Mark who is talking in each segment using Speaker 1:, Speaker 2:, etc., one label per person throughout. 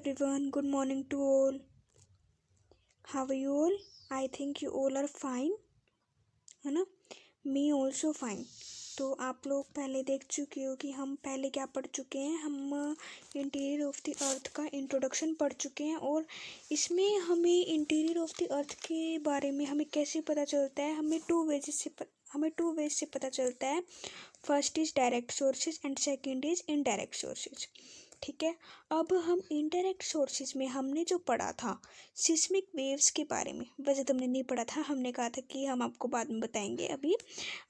Speaker 1: everyone, good morning to all. How are you all? I think you all are fine, है ना? Me also fine. तो आप लोग पहले देख चुके हो कि हम पहले क्या पढ़ चुके हैं। हम इंटीरियर ऑफ द अर्थ का इंट्रोडक्शन पढ़ चुके हैं और इसमें हमें इंटीरियर ऑफ द अर्थ के बारे में हमें कैसे पता चलता है। हमें टू वेज से पता चलता है। First is direct sources and second is indirect sources. ठीक है, अब हम इनडायरेक्ट सोर्सेज में हमने जो पढ़ा था सिस्मिक वेव्स के बारे में। वैसे तुमने नहीं पढ़ा था, हमने कहा था कि हम आपको बाद में बताएंगे। अभी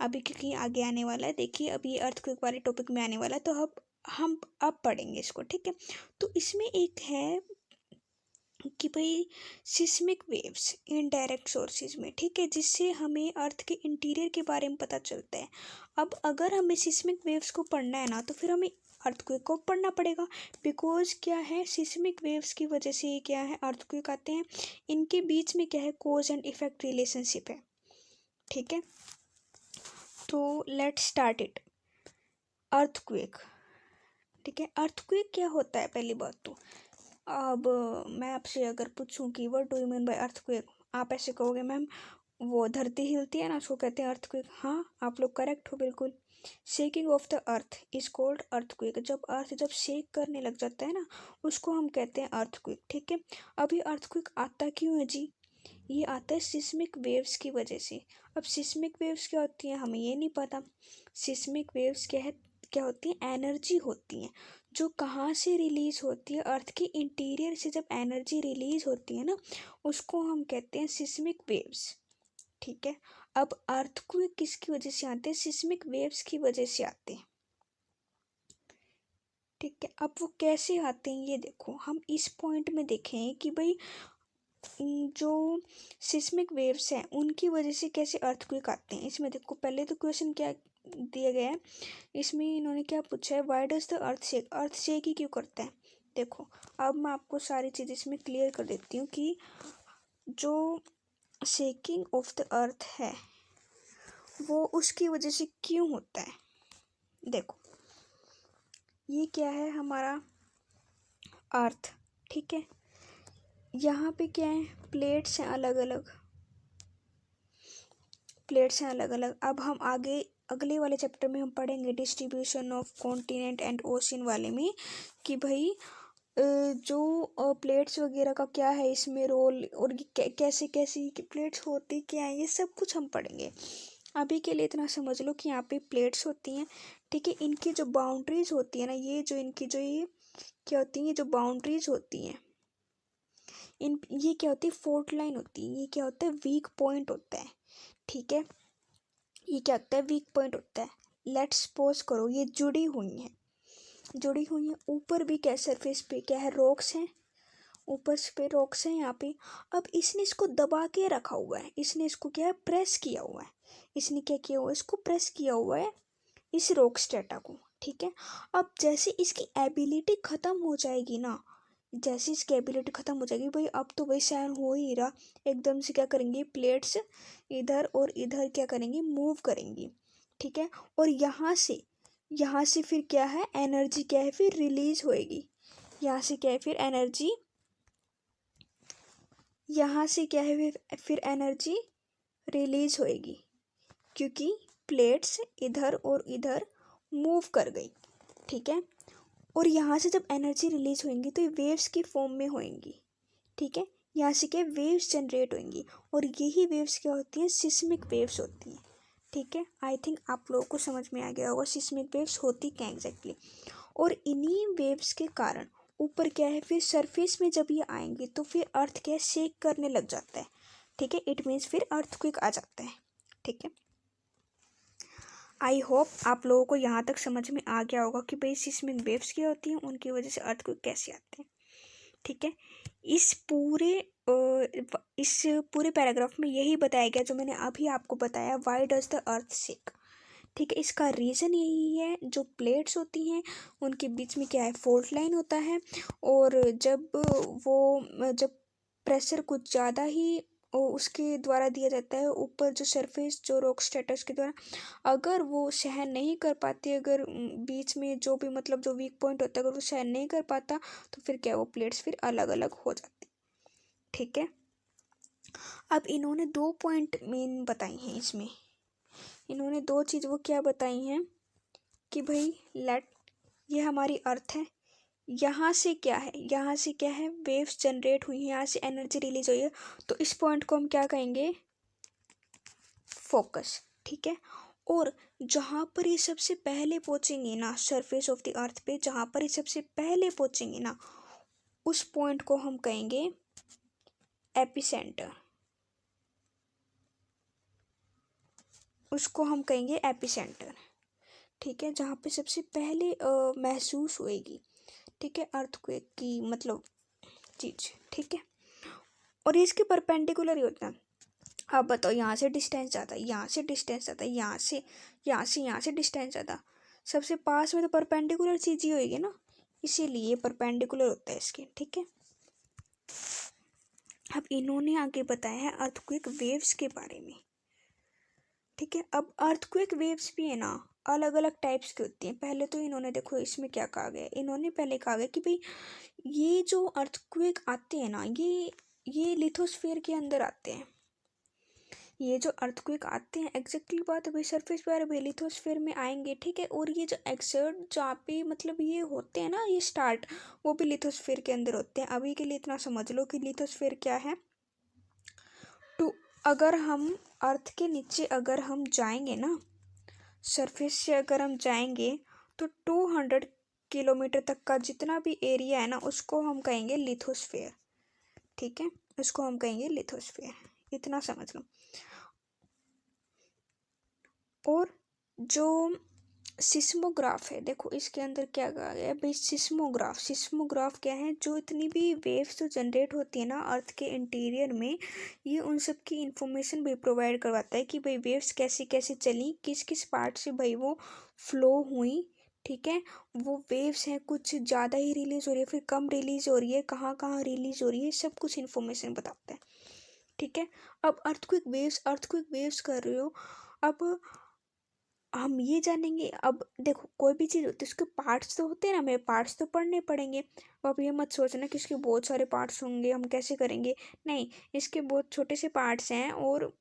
Speaker 1: क्योंकि आगे आने वाला है। देखिए, अभी अर्थक्वेक वाले टॉपिक में आने वाला है, तो हम अब पढ़ेंगे इसको। ठीक है, तो इसमें एक है कि भाई सिस्मिक वेव्स इनडायरेक्ट सोर्सेज में, ठीक है, जिससे हमें अर्थ के इंटीरियर के बारे में पता चलता है। अब अगर हमें सिस्मिक वेव्स को पढ़ना है ना, तो फिर हमें अर्थक्वेक को पढ़ना पड़ेगा। बिकॉज क्या है, सिस्मिक वेव्स की वजह से क्या है अर्थक्वेक आते हैं। इनके बीच में क्या है, कोज एंड इफेक्ट रिलेशनशिप है। ठीक है, तो लेट्स स्टार्ट इट। अर्थक्वेक, ठीक है, अर्थक्वेक क्या होता है पहली बात तो। अब मैं आपसे अगर पूछूं कि what do you mean by earthquake, आप ऐसे कहोगे मैम वो धरती हिलती है ना, उसको कहते हैं अर्थक्वेक। हाँ, आप लोग करेक्ट हो बिल्कुल। Shaking of the earth is called earthquake. जब अर्थ जब शेक करने लग जाता है ना, उसको हम कहते हैं अर्थक्वेक। ठीक है, अब ये अर्थक्वेक आता क्यों है जी? ये आता है सिस्मिक वेव्स की वजह से। अब सिस्मिक वेव्स क्या होती हैं हमें ये नहीं पता। सिस्मिक वेव्स क्या होती हैं? एनर्जी होती हैं जो कहाँ से रिलीज होती है, अर्थ के इंटीरियर से जब एनर्जी रिलीज होती है ना, उसको हम कहते हैं सिस्मिक वेव्स। ठीक है, अब अर्थक्वेक किसकी वजह से आते हैं? सिस्मिक वेव्स की वजह से आते हैं। ठीक है, अब वो कैसे आते हैं ये देखो। हम इस पॉइंट में देखें कि भाई जो सिस्मिक वेव्स हैं उनकी वजह से कैसे अर्थक्वेक आते हैं। इसमें देखो, पहले तो क्वेश्चन क्या दिया गया है, इसमें इन्होंने क्या पूछा है, why does the earth shake. Earth shake ही क्यों करता है? देखो, अब मैं आपको सारी चीज़ इसमें क्लियर कर देती हूँ कि जो शेकिंग ऑफ द अर्थ है वो उसकी वजह से क्यों होता है। देखो, ये क्या है हमारा अर्थ। ठीक है, यहाँ पे क्या है, प्लेट्स हैं अलग अलग, प्लेट्स हैं अलग अलग। अब हम आगे अगले वाले चैप्टर में हम पढ़ेंगे distribution of continent and ocean वाले में कि भाई जो प्लेट्स वगैरह का क्या है इसमें रोल, और कैसे कैसी प्लेट्स होती क्या है, ये सब कुछ हम पढ़ेंगे। अभी के लिए इतना समझ लो कि यहाँ पे प्लेट्स होती हैं। ठीक है, इनकी जो बाउंड्रीज होती है ना, ये क्या होती है, ये जो बाउंड्रीज होती हैं ये क्या होती है, फोर्ट लाइन होती है। ये क्या होता है, वीक पॉइंट होता है। ठीक है, ये क्या होता है, वीक पॉइंट होता है। लेट्स सपोज करो ये जुड़ी हुई हैं। ऊपर भी क्या, सरफेस पे क्या है, रॉक्स हैं। ऊपर पे रॉक्स हैं यहाँ पे। अब इसने इसको दबा के रखा हुआ है, इसने इसको क्या है, प्रेस किया हुआ है। इसने क्या किया हुआ है, इसको प्रेस किया हुआ है इस रॉक स्ट्रेटा को। ठीक है, अब जैसे इसकी एबिलिटी ख़त्म हो जाएगी ना, जैसे इसकी एबिलिटी ख़त्म हो जाएगी भाई, अब तो भाई सहन हो ही रहा, एकदम से क्या करेंगे, प्लेट्स इधर और इधर क्या करेंगी, मूव करेंगी। ठीक है, और यहाँ से फिर क्या है, एनर्जी क्या है, फिर रिलीज होएगी। यहाँ से क्या है, फिर एनर्जी, यहाँ से क्या है, फिर एनर्जी रिलीज होएगी, क्योंकि प्लेट्स इधर और इधर मूव कर गई। ठीक है, और यहाँ से जब एनर्जी रिलीज होंगी तो ये वेव्स की फॉर्म में होंगी। ठीक है, यहाँ से क्या वेव्स जनरेट होंगी, और यही वेव्स क्या होती हैं, सिस्मिक वेव्स होती हैं। ठीक है, आई थिंक आप लोगों को समझ में आ गया होगा सिस्मिक वेव्स होती क्या एग्जैक्टली। और इन्हीं वेव्स के कारण ऊपर क्या है, फिर सरफेस में जब ये आएंगे तो फिर अर्थ क्या शेक करने लग जाता है। ठीक है, इट मीन्स फिर अर्थक्वेक आ जाता है। ठीक है, आई होप आप लोगों को यहाँ तक समझ में आ गया होगा कि भाई सिस्मिक वेव्स क्या होती हैं, उनकी वजह से अर्थक्वेक कैसे आते हैं। ठीक है, इस पूरे पैराग्राफ में यही बताया गया जो मैंने अभी आपको बताया, why does the earth shake. ठीक है, इसका रीज़न यही है, जो प्लेट्स होती हैं उनके बीच में क्या है, फॉल्ट लाइन होता है, और जब प्रेशर कुछ ज़्यादा ही उसके द्वारा दिया जाता है। ऊपर जो सरफेस जो रॉक स्ट्रेटा के द्वारा अगर वो सहन नहीं कर पाती, अगर बीच में जो भी मतलब जो वीक पॉइंट होता है अगर वो सहन नहीं कर पाता तो फिर क्या वो प्लेट्स फिर अलग अलग हो जाती। ठीक है, अब इन्होंने 2 पॉइंट मेन बताई हैं इसमें। इन्होंने 2 चीज़ वो क्या बताई हैं कि भाई ये हमारी अर्थ है, यहाँ से क्या है, यहाँ से क्या है वेव्स जनरेट हुई हैं, यहाँ से एनर्जी रिलीज हुई है, तो इस पॉइंट को हम क्या कहेंगे फोकस। ठीक है, और जहाँ पर ये सबसे पहले पहुँचेंगे ना सरफेस ऑफ द अर्थ पे, जहाँ पर ये सबसे पहले पहुँचेंगे ना उस पॉइंट को हम कहेंगे एपिसेंटर। उसको हम कहेंगे एपिसेंटर। ठीक है, जहाँ पे सबसे पहले महसूस होएगी। ठीक है, अर्थक्वेक की मतलब चीज़। ठीक है, और ये इसके परपेंडिकुलर ही होता है। अब बताओ यहाँ से डिस्टेंस ज़्यादा, यहाँ से डिस्टेंस ज़्यादा, यहाँ से डिस्टेंस ज़्यादा, सबसे पास में तो परपेंडिकुलर चीज़ ही होएगी ना, इसीलिए परपेंडिकुलर होता है इसके। ठीक है, अब इन्होंने आगे बताया है अर्थक्वेक वेव्स के बारे में। ठीक है, अब अर्थक्वेक वेव्स भी है ना अलग अलग टाइप्स की होती हैं। पहले तो इन्होंने देखो इसमें क्या कहा गया, इन्होंने पहले कहा गया कि भाई ये जो अर्थक्वेक आते हैं ना ये लिथोस्फीयर के अंदर आते हैं। ये जो अर्थक्वेक आते हैं एग्जैक्टली बात है भाई सरफेस पर भाई लिथोस्फीयर में आएंगे। ठीक है, और ये जो एक्सर्ट जहाँ पे मतलब ये होते हैं ना ये स्टार्ट वो भी लिथोस्फीयर के अंदर होते हैं। अभी के लिए इतना समझ लो कि लिथोस्फीयर क्या है। तो अगर हम अर्थ के नीचे अगर हम जाएंगे ना सरफेस से अगर हम जाएंगे तो 200 किलोमीटर तक का जितना भी एरिया है ना उसको हम कहेंगे लिथोस्फीयर। ठीक है, उसको हम कहेंगे लिथोस्फीयर, इतना समझ लो। और जो सिस्मोग्राफ है देखो इसके अंदर क्या कहा गया है भाई सिस्मोग्राफ क्या है, जो इतनी भी वेव्स जो जनरेट होती है ना अर्थ के इंटीरियर में ये उन सब की इंफॉर्मेशन भी प्रोवाइड करवाता है कि भाई वेव्स कैसे कैसे चली, किस किस पार्ट से भाई वो फ्लो हुई। ठीक है, वो वेव्स हैं कुछ ज़्यादा ही रिलीज हो रही है फिर कम रिलीज हो रही है, कहाँ कहाँ रिलीज हो रही है, सब कुछ इन्फॉर्मेशन बताता है। ठीक है, अब अर्थक्वेक वेव्स कर रहे हो, अब हम ये जानेंगे। अब देखो कोई भी चीज़ होती है उसके पार्ट्स तो होते हैं ना, हमें पार्ट्स तो पढ़ने पड़ेंगे। अब ये मत सोचना कि इसके बहुत सारे पार्ट्स होंगे हम कैसे करेंगे, नहीं इसके बहुत छोटे से पार्ट्स हैं और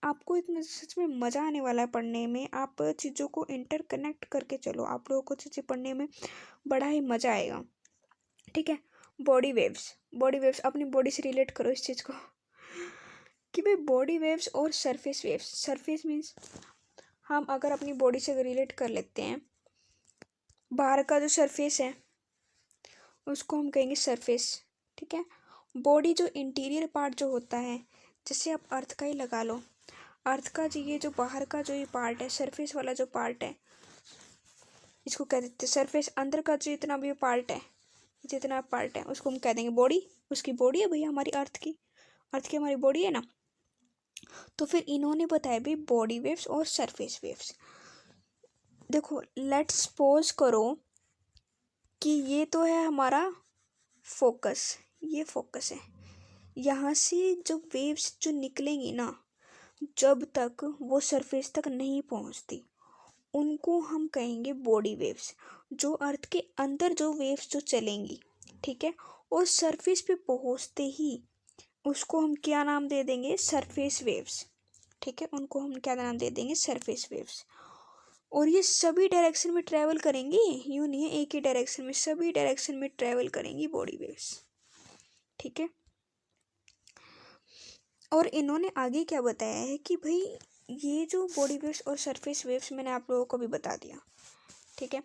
Speaker 1: आपको इतना सच में मज़ा आने वाला है पढ़ने में। आप चीज़ों को इंटरकनेक्ट करके चलो, आप लोगों को चीज़ें पढ़ने में बड़ा ही मज़ा आएगा। ठीक है, बॉडी वेव्स अपनी बॉडी से रिलेट करो इस चीज़ को कि भाई बॉडी वेव्स और सरफेस मीन्स हम अगर अपनी बॉडी से रिलेट कर लेते हैं, बाहर का जो सरफेस है उसको हम कहेंगे सरफेस। ठीक है, बॉडी जो इंटीरियर पार्ट जो होता है, जैसे आप अर्थ का ही लगा लो, अर्थ का जो ये जो बाहर का जो ये पार्ट है सरफेस वाला जो पार्ट है इसको कह देते हैं सरफेस। अंदर का जो इतना भी पार्ट है जितना पार्ट है उसको हम कह देंगे बॉडी। उसकी बॉडी है भैया हमारी अर्थ की हमारी बॉडी है ना। तो फिर इन्होंने बताया भी बॉडी वेव्स और सरफेस वेव्स। देखो लेट्स सपोज करो कि ये तो है हमारा फोकस, ये फोकस है, यहाँ से जो वेव्स जो निकलेंगी ना जब तक वो सरफेस तक नहीं पहुँचती उनको हम कहेंगे बॉडी वेव्स। जो अर्थ के अंदर जो वेव्स जो चलेंगी, ठीक है, और सरफेस पे पहुँचते ही उसको हम क्या नाम दे देंगे सरफेस वेव्स। ठीक है, उनको हम क्या नाम दे देंगे सरफेस वेव्स। और ये सभी डायरेक्शन में ट्रैवल करेंगी, यूँ नहीं है एक ही डायरेक्शन में, सभी डायरेक्शन में ट्रैवल करेंगी बॉडी वेव्स। ठीक है, और इन्होंने आगे क्या बताया है कि भाई ये जो बॉडी वेव्स और सरफेस वेव्स मैंने आप लोगों को भी बता दिया। ठीक है,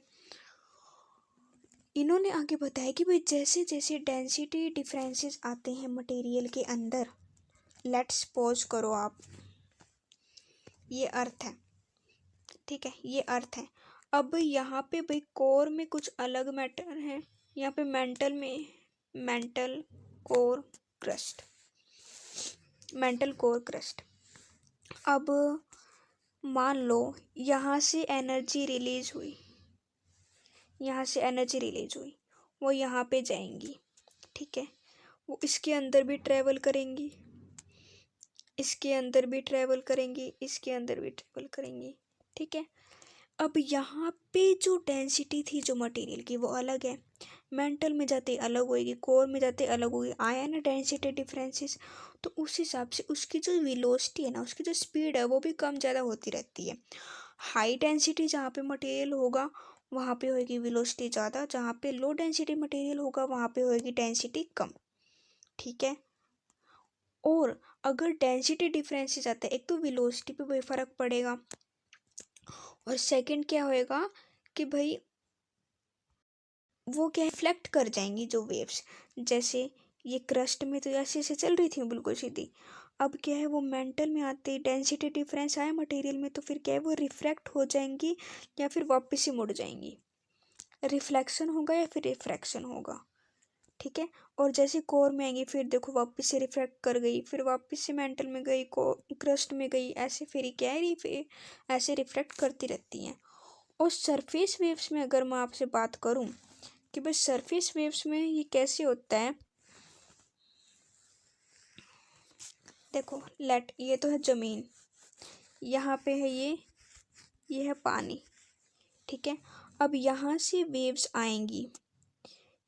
Speaker 1: इन्होंने आगे बताया कि भाई जैसे जैसे डेंसिटी डिफरेंसेस आते हैं मटेरियल के अंदर, लेट्स सपोज करो आप ये अर्थ है, ठीक है, ये अर्थ है। अब यहाँ पे भाई कोर में कुछ अलग मैटर है, यहाँ पे मेंटल कोर क्रस्ट। अब मान लो यहाँ से एनर्जी रिलीज हुई, वो यहाँ पे जाएंगी। ठीक है, वो इसके अंदर भी ट्रैवल करेंगी, इसके अंदर भी ट्रैवल करेंगी, इसके अंदर भी ट्रैवल करेंगी। ठीक है, अब यहाँ पे जो डेंसिटी थी जो मटेरियल की वो अलग है, मेंटल में जाते अलग होएगी, कोर में जाते अलग होगी। आया ना डेंसिटी डिफरेंसेस, तो उस हिसाब से उसकी जो वेलोसिटी है ना, उसकी जो स्पीड है वो भी कम ज़्यादा होती रहती है। हाई डेंसिटी जहाँ पे मटेरियल होगा वहाँ पे होएगी वेलोसिटी ज़्यादा, जहाँ पे लो डेंसिटी मटेरियल होगा वहाँ पे होएगी डेंसिटी कम। ठीक है, और अगर डेंसिटी डिफरेंसेस आता है, एक तो वेलोसिटी पे भी फर्क पड़ेगा, और सेकंड क्या होएगा कि भाई वो क्या रिफ्लेक्ट कर जाएंगी जो वेव्स। जैसे ये क्रस्ट में तो ऐसे ऐसे चल रही थी बिल्कुल सीधी, अब क्या है वो मेंटल में आते ही डेंसिटी डिफरेंस आया मटेरियल में, तो फिर क्या है वो रिफ्रैक्ट हो जाएंगी या फिर वापस ही मुड़ जाएंगी। रिफ्लेक्शन होगा या फिर रिफ्रैक्शन होगा। ठीक है, और जैसे कोर में आएंगी फिर देखो वापस से रिफ्रैक्ट कर गई, फिर वापस से मेंटल में गई, को क्रस्ट में गई, ऐसे फिर क्या है ऐसे रिफ्रैक्ट करती रहती हैं। और सरफेस वेव्स में अगर मैं आपसे बात करूं कि भाई सरफेस वेव्स में ये कैसे होता है, देखो ये तो है ज़मीन, यहाँ पे है ये है पानी। ठीक है, अब यहाँ से वेव्स आएंगी,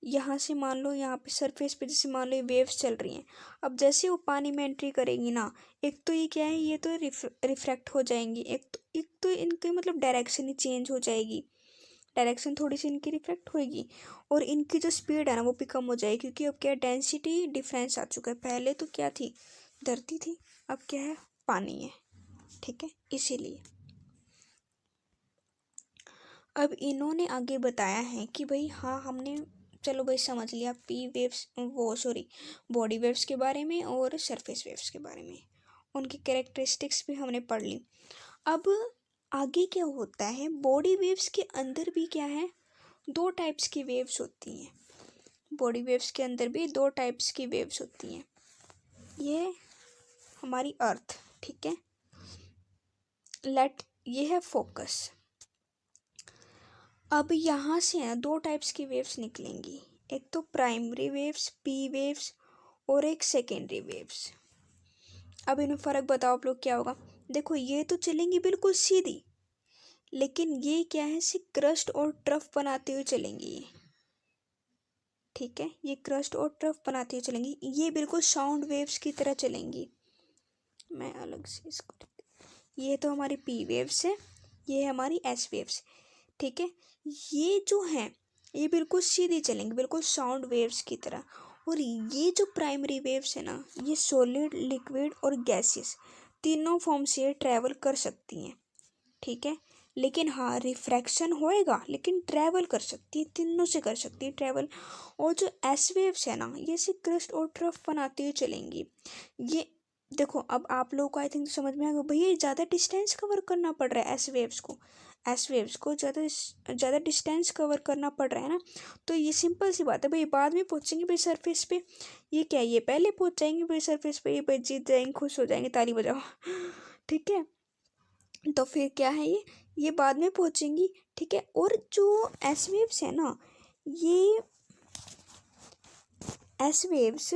Speaker 1: यहाँ से मान लो यहाँ पे सरफेस पे जैसे मान लो ये वेव्स चल रही हैं, अब जैसे वो पानी में एंट्री करेंगी ना, एक तो ये क्या है ये तो रिफ्रैक्ट हो जाएंगी, एक तो इनकी मतलब डायरेक्शन ही चेंज हो जाएगी, डायरेक्शन थोड़ी सी इनकी रिफ्लेक्ट होएगी, और इनकी जो स्पीड है ना वो भी कम हो जाएगी, क्योंकि अब क्या डेंसिटी डिफरेंस आ चुका है। पहले तो क्या थी, धरती थी, अब क्या है पानी है। ठीक है, इसीलिए अब इन्होंने आगे बताया है कि भाई हाँ हमने चलो भाई समझ लिया पी वेव्स वो सॉरी बॉडी वेव्स के बारे में और सरफेस वेव्स के बारे में, उनकी कैरेक्टरिस्टिक्स भी हमने पढ़ ली। अब आगे क्या होता है, बॉडी वेव्स के अंदर भी क्या है, दो टाइप्स की वेव्स होती हैं। बॉडी वेव्स के अंदर भी दो टाइप्स की वेव्स होती हैं। ये हमारी अर्थ, ठीक है, ये है फोकस। अब यहाँ से ना दो टाइप्स की वेव्स निकलेंगी, एक तो प्राइमरी वेव्स पी वेव्स और एक सेकेंडरी वेव्स। अब इनमें फ़र्क बताओ आप लोग क्या होगा। देखो ये तो चलेंगी बिल्कुल सीधी, लेकिन ये क्या है क्रस्ट और ट्रफ बनाते हुए चलेंगी। ठीक है, ये क्रस्ट और ट्रफ बनाती हुई चलेंगी, ये बिल्कुल साउंड वेव्स की तरह चलेंगी। मैं अलग से इसको, ये तो हमारी पी वेव्स है, ये है हमारी एस वेव्स। ठीक है, ये जो हैं ये बिल्कुल सीधी चलेंगी, बिल्कुल साउंड वेव्स की तरह। और ये जो प्राइमरी वेव्स है ना, ये सॉलिड लिक्विड और गैसेस तीनों फॉर्म से ट्रैवल कर सकती हैं। ठीक है, लेकिन हाँ रिफ्रैक्शन होएगा, लेकिन ट्रैवल कर सकती है, तीनों से कर सकती है ट्रैवल। और जो एस वेव्स है ना, ये से क्रस्ट और ट्रफ बनाती हुई चलेंगी। ये देखो अब आप लोगों को आई थिंक समझ में आ गया भैया, ज़्यादा डिस्टेंस कवर करना पड़ रहा है एस वेव्स को ज़्यादा डिस्टेंस कवर करना पड़ रहा है ना, तो ये सिंपल सी बात है भाई, बाद में पहुँचेंगे भाई सरफेस पे। ये क्या है, ये पहले पहुँच जाएंगे भाई सरफेस पे, ये भाई जीत जाएंगे, खुश हो जाएंगे, ताली बजाओ। ठीक है, तो फिर क्या है ये बाद में पहुंचेंगी। ठीक है, और जो एस वेव्स है ना, ये एस वेव्स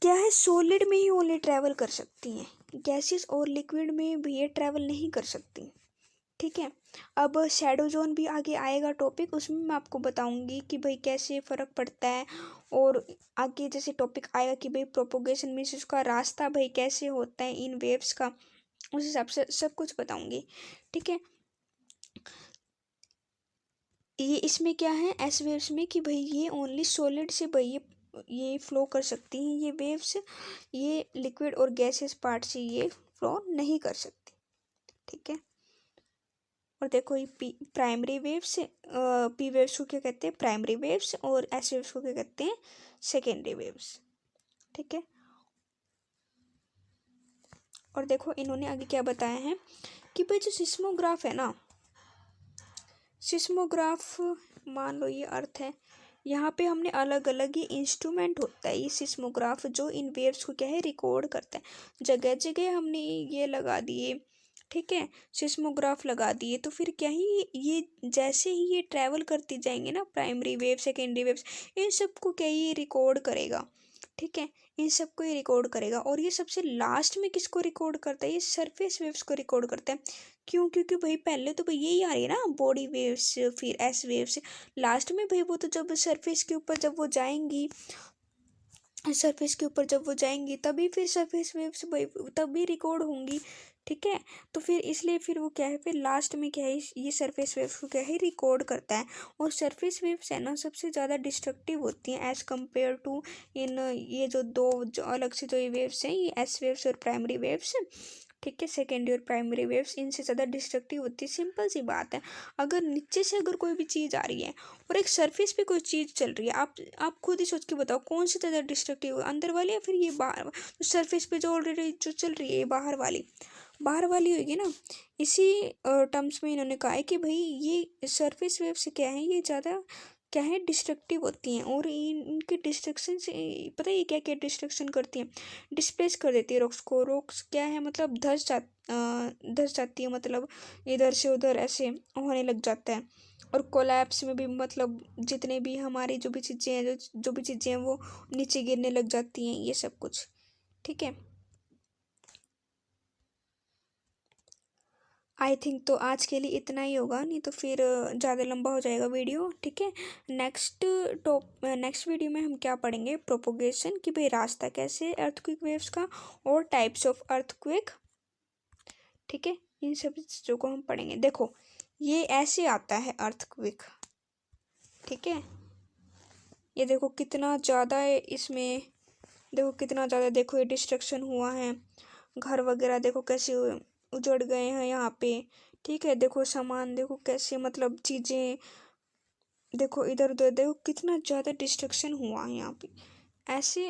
Speaker 1: क्या है सॉलिड में ही ओनली ट्रैवल कर सकती हैं, गैसेस और लिक्विड में भी ये ट्रैवल नहीं कर सकती। ठीक है, अब शैडो जोन भी आगे आएगा टॉपिक, उसमें मैं आपको बताऊंगी कि भाई कैसे फ़र्क पड़ता है, और आगे जैसे टॉपिक आएगा कि भाई प्रोपोगेशन मीन्स उसका रास्ता भाई कैसे होता है इन वेव्स का, उस हिसाब से सब कुछ बताऊंगी। ठीक है, ये इसमें क्या है एस वेव्स में कि भाई ये ओनली सॉलिड से भाई ये फ्लो कर सकती हैं ये वेव्स, ये लिक्विड और गैसेस पार्ट से ये फ्लो नहीं कर सकती। ठीक है, और देखो ये प्राइमरी वेव्स पी वेव्स को क्या कहते हैं प्राइमरी वेव्स, और एस वेव्स को क्या कहते हैं सेकेंडरी वेव्स। ठीक है, और देखो इन्होंने आगे क्या बताया है कि भाई जो सिस्मोग्राफ है ना, सिस्मोग्राफ मान लो ये अर्थ है, यहाँ पे हमने अलग अलग ही इंस्ट्रूमेंट होता है ये सिस्मोग्राफ, जो इन वेव्स को क्या है रिकॉर्ड करता है। जगह जगह हमने ये लगा दिए, ठीक है, सिस्मोग्राफ लगा दिए, तो फिर क्या ही ये जैसे ही ये ट्रैवल करती जाएंगे ना, प्राइमरी वेव सेकेंडरी वेव्स, इन सबको क्या ये रिकॉर्ड करेगा। ठीक है, इन सबको ये रिकॉर्ड करेगा। और ये सबसे लास्ट में किसको रिकॉर्ड करता है? ये सरफेस वेव्स को रिकॉर्ड करता है। क्यों? क्योंकि भाई पहले तो भाई यही आ रही है ना, बॉडी वेव्स, फिर एस वेव्स, लास्ट में भाई वो तो जब सरफेस के ऊपर जब वो जाएंगी, सरफेस के ऊपर जब वो जाएंगी तभी फिर सरफेस वेव्स तभी रिकॉर्ड होंगी। ठीक है, तो फिर इसलिए फिर वो क्या है, फिर लास्ट में क्या है, ये सरफेस वेव्स को क्या है, रिकॉर्ड करता है। और सरफेस वेव्स है ना सबसे ज़्यादा डिस्ट्रक्टिव होती हैं एज़ कम्पेयर टू इन ये जो अलग से जो ये वेव्स हैं, ये एस वेव्स और प्राइमरी वेव्स। ठीक है, सेकेंडरी और प्राइमरी वेव्स इनसे ज़्यादा डिस्ट्रक्टिव होती है। सिंपल सी बात है, अगर नीचे से अगर कोई भी चीज़ आ रही है और एक सरफेस पे कोई चीज़ चल रही है, आप खुद ही सोच के बताओ कौन सी ज़्यादा डिस्ट्रक्टिव, अंदर वाली या फिर ये बाहर? सरफेस पे जो ऑलरेडी जो चल रही है, ये बाहर वाली होगी ना। इसी टर्म्स में इन्होंने कहा है कि भाई ये सरफेस वेव से क्या है, ये ज़्यादा क्या है, डिस्ट्रक्टिव होती हैं। और इनके डिस्ट्रक्शन से पता है ये क्या क्या डिस्ट्रक्शन करती हैं? डिस्प्लेस कर देती है रॉक्स को। रॉक्स क्या है, मतलब धस जाती है, मतलब इधर से उधर ऐसे होने लग जाता है। और कोलैप्स में भी मतलब जितने भी हमारी जो भी चीज़ें हैं, जो भी चीज़ें हैं वो नीचे गिरने लग जाती हैं, ये सब कुछ। ठीक है, आई थिंक तो आज के लिए इतना ही होगा, नहीं तो फिर ज़्यादा लंबा हो जाएगा वीडियो। ठीक है, नेक्स्ट वीडियो में हम क्या पढ़ेंगे, प्रोपोगेशन, कि भाई रास्ता कैसे अर्थक्वेक वेव्स का, और टाइप्स ऑफ अर्थक्वेक। ठीक है, इन सब चीज़ों को हम पढ़ेंगे। देखो ये ऐसे आता है अर्थक्वेक। ठीक है, ये देखो कितना ज़्यादा है इसमें, देखो कितना ज़्यादा, देखो ये डिस्ट्रक्शन हुआ है, घर वगैरह देखो कैसे उजड़ गए हैं यहाँ पे। ठीक है, देखो सामान देखो कैसे, मतलब चीज़ें देखो इधर उधर, देखो कितना ज़्यादा डिस्ट्रक्शन हुआ है यहाँ पे। ऐसे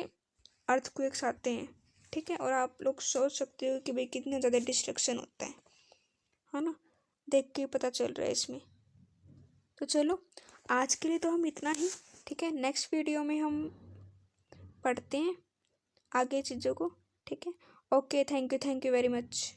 Speaker 1: अर्थक्वेक्स आते हैं। ठीक है, और आप लोग सोच सकते हो कि भाई कितना ज़्यादा डिस्ट्रक्शन होता है ना, देख के पता चल रहा है इसमें। तो चलो आज के लिए तो हम इतना ही। ठीक है, नेक्स्ट वीडियो में हम पढ़ते हैं आगे चीज़ों को। ठीक है, okay, thank you very much.